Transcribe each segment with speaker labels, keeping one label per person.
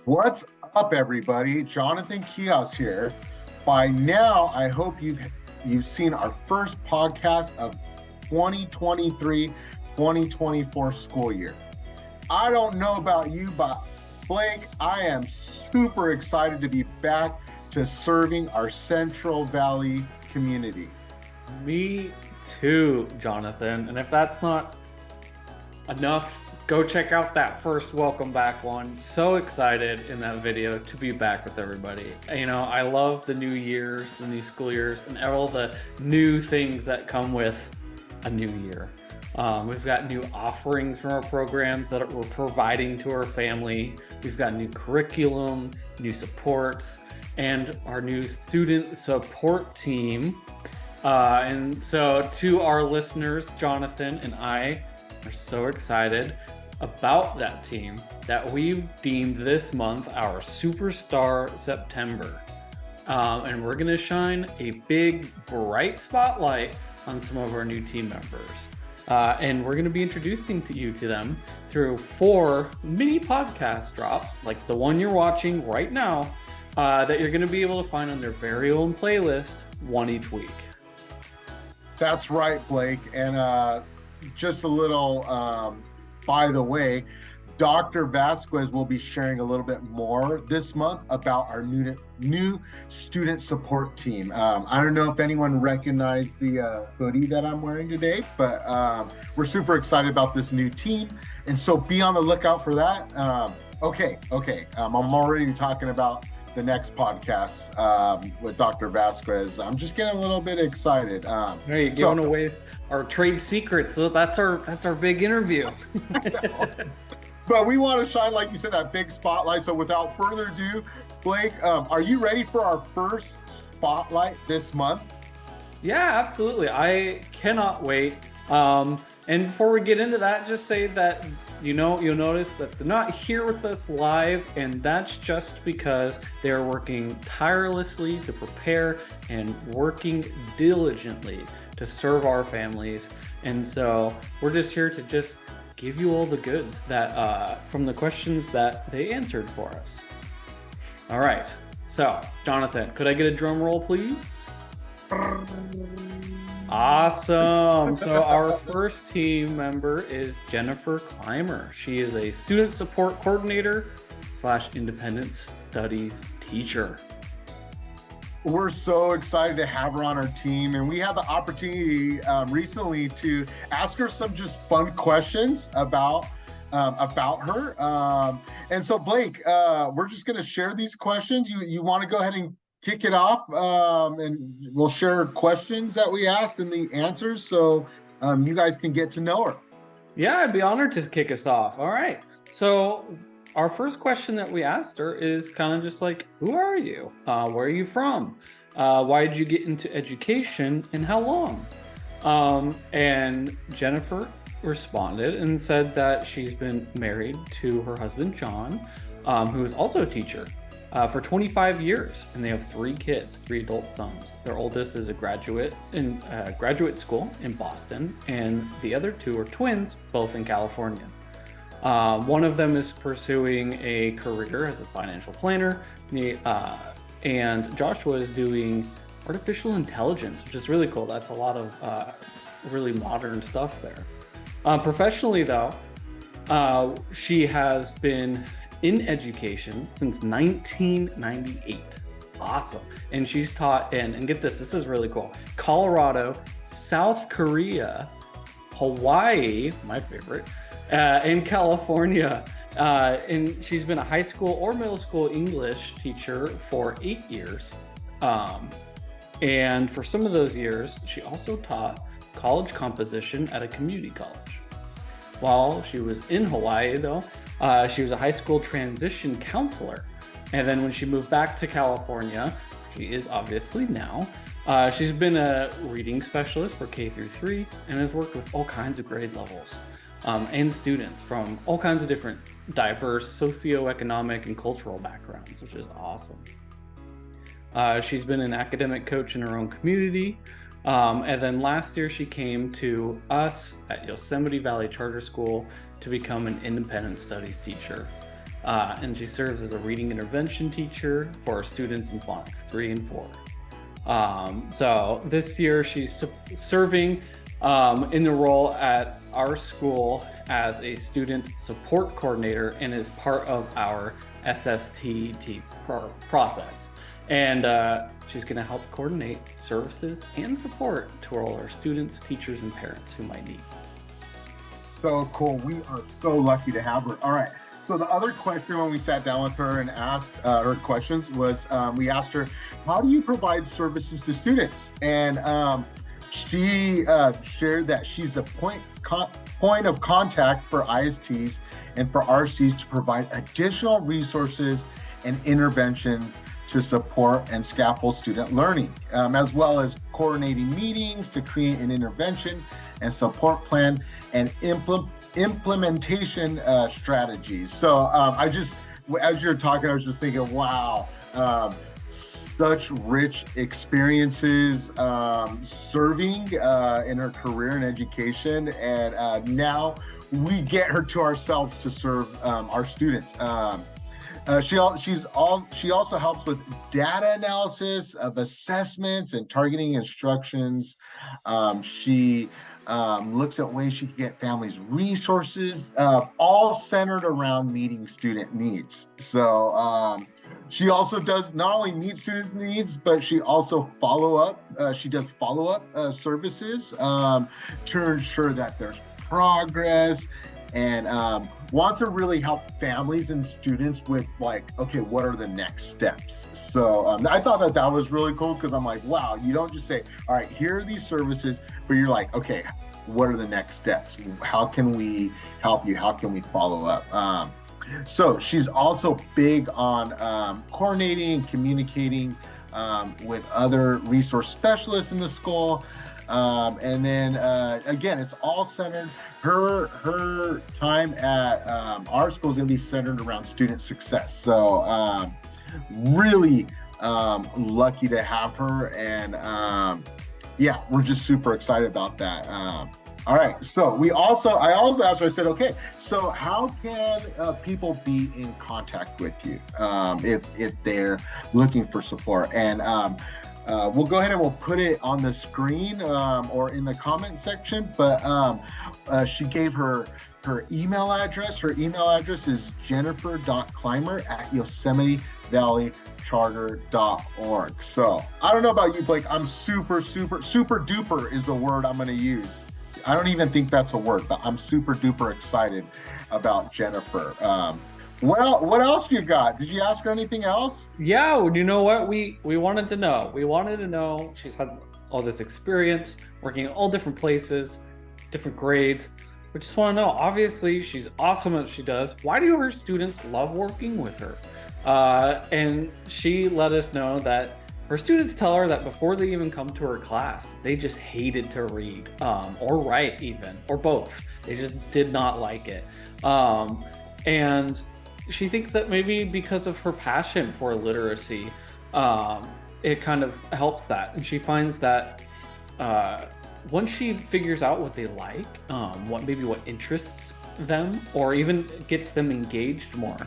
Speaker 1: What's up, everybody? Jonathan Kios here. By now, I hope you've seen our first podcast of 2023-2024 school year. I don't know about you, but Blake, I am super excited to be back to serving our Central Valley community.
Speaker 2: Me too, Jonathan. And if that's not enough, go check out that first welcome back one. So excited in that video to be back with everybody. You know, I love the new years, the new school years, and all the new things that come with a new year. We've got new offerings from our programs that we're providing to our family. We've got new curriculum, new supports, and our new student support team. And so to our listeners, Jonathan and I are so excited about that team that we've deemed this month our Superstar September. And we're gonna shine a big, bright spotlight on some of our new team members. And we're gonna be introducing to them through 4 mini podcast drops, like the one you're watching right now, that you're gonna be able to find on their very own playlist, one each week.
Speaker 1: That's right, Blake. And just a little by the way, Dr. Vasquez will be sharing a little bit more this month about our new student support team. I don't know if anyone recognized the hoodie that I'm wearing today, but we're super excited about this new team. And so be on the lookout for that. Okay. I'm already talking about the next podcast with Dr. Vasquez. I'm just getting a little bit excited.
Speaker 2: Hey, you're giving away our trade secrets. So that's our big interview.
Speaker 1: But we want to shine, like you said, that big spotlight. So without further ado, Blake, are you ready for our first spotlight this month?
Speaker 2: Yeah, absolutely. I cannot wait. And before we get into that, just say that, you'll notice that they're not here with us live, and that's just because they're working tirelessly to prepare and working diligently to serve our families. And so we're just here to just give you all the goods that from the questions that they answered for us. All right. So, Jonathan, could I get a drum roll, please? Awesome. So our first team member is Jennifer Clymer. She is a student support coordinator / independent studies teacher.
Speaker 1: We're so excited to have her on our team, and we had the opportunity recently to ask her some just fun questions about her. And so, Blake, we're just going to share these questions. You want to go ahead and kick it off, and we'll share questions that we asked and the answers, so you guys can get to know her.
Speaker 2: Yeah, I'd be honored to kick us off. All right. So our first question that we asked her is kind of just like, who are you? Where are you from? Why did you get into education, and how long? And Jennifer responded and said that she's been married to her husband, John, who is also a teacher, for 25 years. And they have 3 kids, 3 adult sons. Their oldest is a graduate in graduate school in Boston, and the other 2 are twins, both in California. One of them is pursuing a career as a financial planner, and Joshua is doing artificial intelligence, which is really cool. That's a lot of really modern stuff there. Professionally, though, she has been in education since 1998. Awesome. And she's taught and get this is really cool, Colorado, South Korea, Hawaii, my favorite, in California, and she's been a high school or middle school English teacher for 8 years. And for some of those years, she also taught college composition at a community college. While she was in Hawaii, though, she was a high school transition counselor. And then when she moved back to California, she is obviously now, she's been a reading specialist for K through 3 and has worked with all kinds of grade levels. And students from all kinds of different diverse socioeconomic and cultural backgrounds, which is awesome. She's been an academic coach in her own community. And then last year she came to us at Yosemite Valley Charter School to become an independent studies teacher. and she serves as a reading intervention teacher for students in phonics 3 and 4. So this year she's serving in the role at our school as a student support coordinator and is part of our SSTT process. And she's going to help coordinate services and support to all our students, teachers, and parents who might need.
Speaker 1: So cool. We are so lucky to have her. All right. So the other question when we sat down with her and asked her questions was, we asked her, how do you provide services to students? And she shared that she's a point of contact for ISTs and for RCs to provide additional resources and interventions to support and scaffold student learning, as well as coordinating meetings to create an intervention and support plan and implementation strategies. So as you're talking, I was just thinking, wow, such rich experiences serving in her career in education, and now we get her to ourselves to serve our students. She also helps with data analysis of assessments and targeting instructions. She looks at ways she can get families resources, all centered around meeting student needs. So she also does not only meet students' needs, but she also she does follow-up services to ensure that there's progress, and wants to really help families and students with like, okay, what are the next steps? So I thought that was really cool, because I'm like, wow, you don't just say, all right, here are these services, but you're like, okay, what are the next steps? How can we help you? How can we follow up? So she's also big on coordinating and communicating with other resource specialists in the school. And then again, it's all centered. Her time at our school is going to be centered around student success. So really lucky to have her, and yeah, we're just super excited about that. All right, so I also asked her, I said, okay, so how can people be in contact with you if they're looking for support? And we'll go ahead and we'll put it on the screen or in the comment section, but she gave her email address. Her email address is jennifer.clymer@yosemite-valley-charter.org. So I don't know about you, Blake. I'm super duper is the word I'm going to use. I don't even think that's a word, but I'm super duper excited about Jennifer. Well, what else you got? Did you ask her anything else?
Speaker 2: Yeah, you know what? We wanted to know. We wanted to know. She's had all this experience working in all different places, different grades. We just want to know. Obviously, she's awesome at what she does. Why do her students love working with her? And she let us know that her students tell her that before they even come to her class, they just hated to read or write even, or both. They just did not like it. And she thinks that maybe because of her passion for literacy, it kind of helps that. And she finds that once she figures out what they like, what interests them, or even gets them engaged more,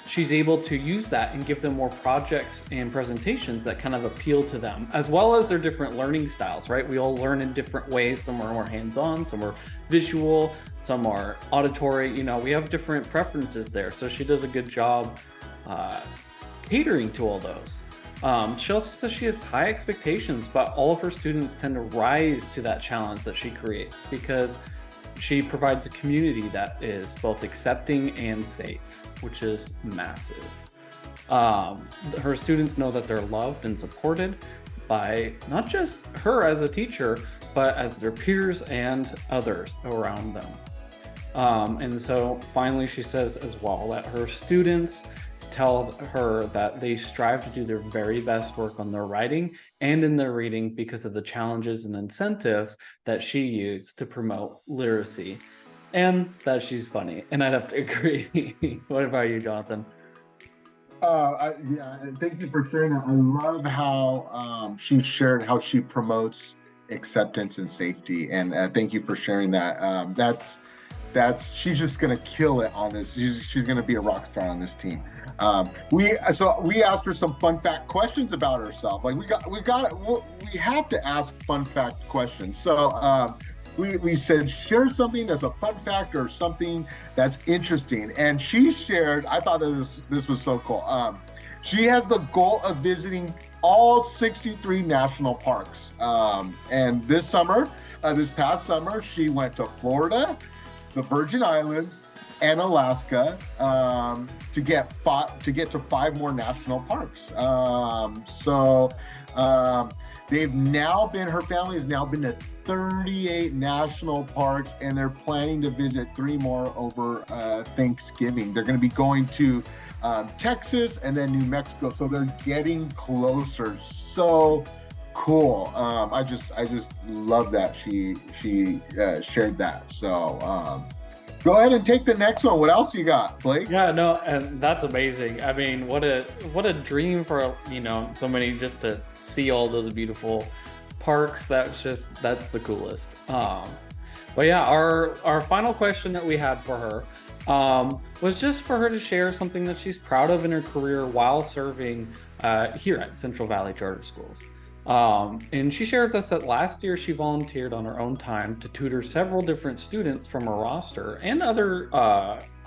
Speaker 2: she's able to use that and give them more projects and presentations that kind of appeal to them, as well as their different learning styles, right? We all learn in different ways. Some are more hands-on, some are visual, some are auditory. You know, we have different preferences there. So she does a good job catering to all those. She also says she has high expectations, but all of her students tend to rise to that challenge that she creates, because she provides a community that is both accepting and safe, which is massive. Her students know that they're loved and supported by not just her as a teacher, but as their peers and others around them. And so finally, she says as well that her students tell her that they strive to do their very best work on their writing and in their reading because of the challenges and incentives that she used to promote literacy, and that she's funny. And I'd have to agree. What about you, Jonathan?
Speaker 1: Thank you for sharing that. I love how she shared how she promotes acceptance and safety, and thank you for sharing that. she's just gonna kill it on this. She's gonna be a rock star on this team. We asked her some fun fact questions about herself. Like we have to ask fun fact questions. So we said share something that's a fun fact or something that's interesting. And she shared. I thought that this was so cool. She has the goal of visiting all 63 national parks. And this past summer, she went to Florida, the Virgin Islands, and Alaska to get to 5 more national parks. Her family has now been to 38 national parks, and they're planning to visit 3 more over Thanksgiving. They're going to be going to Texas and then New Mexico, so they're getting closer. So cool. I just love that she shared that. So go ahead and take the next one. What else you got, Blake?
Speaker 2: Yeah, no, and that's amazing. I mean, what a dream for somebody just to see all those beautiful parks. That's the coolest. But yeah, our final question that we had for her was just for her to share something that she's proud of in her career while serving here at Central Valley Charter Schools. And she shared with us that last year she volunteered on her own time to tutor several different students from her roster and other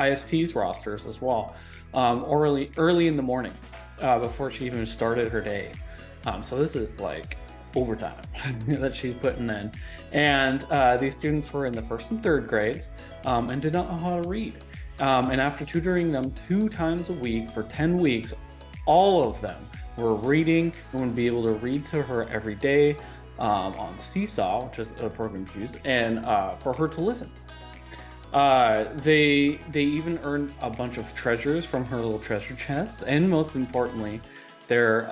Speaker 2: IST's rosters as well, early in the morning before she even started her day. So this is like overtime that she's putting in. And these students were in the 1st and 3rd grades and did not know how to read. And after tutoring them 2 times a week for 10 weeks, all of them were reading and would be able to read to her every day on Seesaw, which is a program to use, and for her to listen. They even earned a bunch of treasures from her little treasure chest, and most importantly, their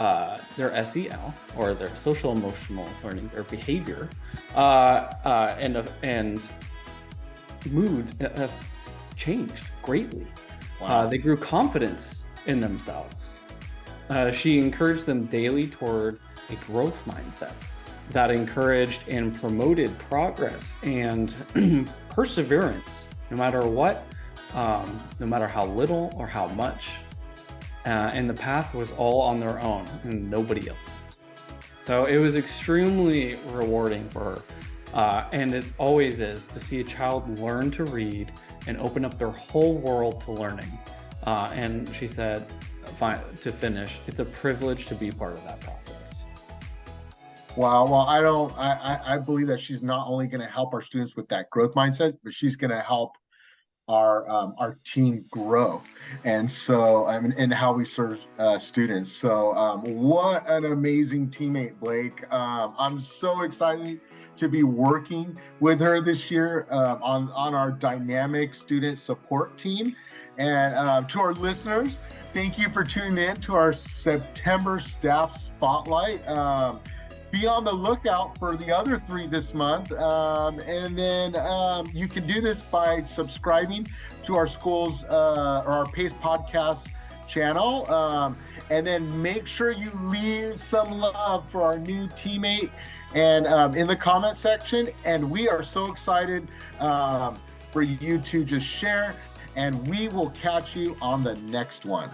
Speaker 2: SEL, or their social emotional learning, their behavior, and moods have changed greatly.
Speaker 1: Wow.
Speaker 2: They grew confidence in themselves. She encouraged them daily toward a growth mindset that encouraged and promoted progress and perseverance, no matter what, no matter how little or how much. And the path was all on their own and nobody else's. So it was extremely rewarding for her. And it always is to see a child learn to read and open up their whole world to learning. And she said, to finish, it's a privilege to be part of that process.
Speaker 1: Wow. Well, I believe that she's not only going to help our students with that growth mindset, but she's going to help our team grow. And so, and how we serve students. So what an amazing teammate, Blake. I'm so excited to be working with her this year on our dynamic student support team. And to our listeners, thank you for tuning in to our September Staff Spotlight. Be on the lookout for the other 3 this month. And then you can do this by subscribing to our school's or our PACE podcast channel. And then make sure you leave some love for our new teammate and in the comment section. And we are so excited for you to just share. And we will catch you on the next one.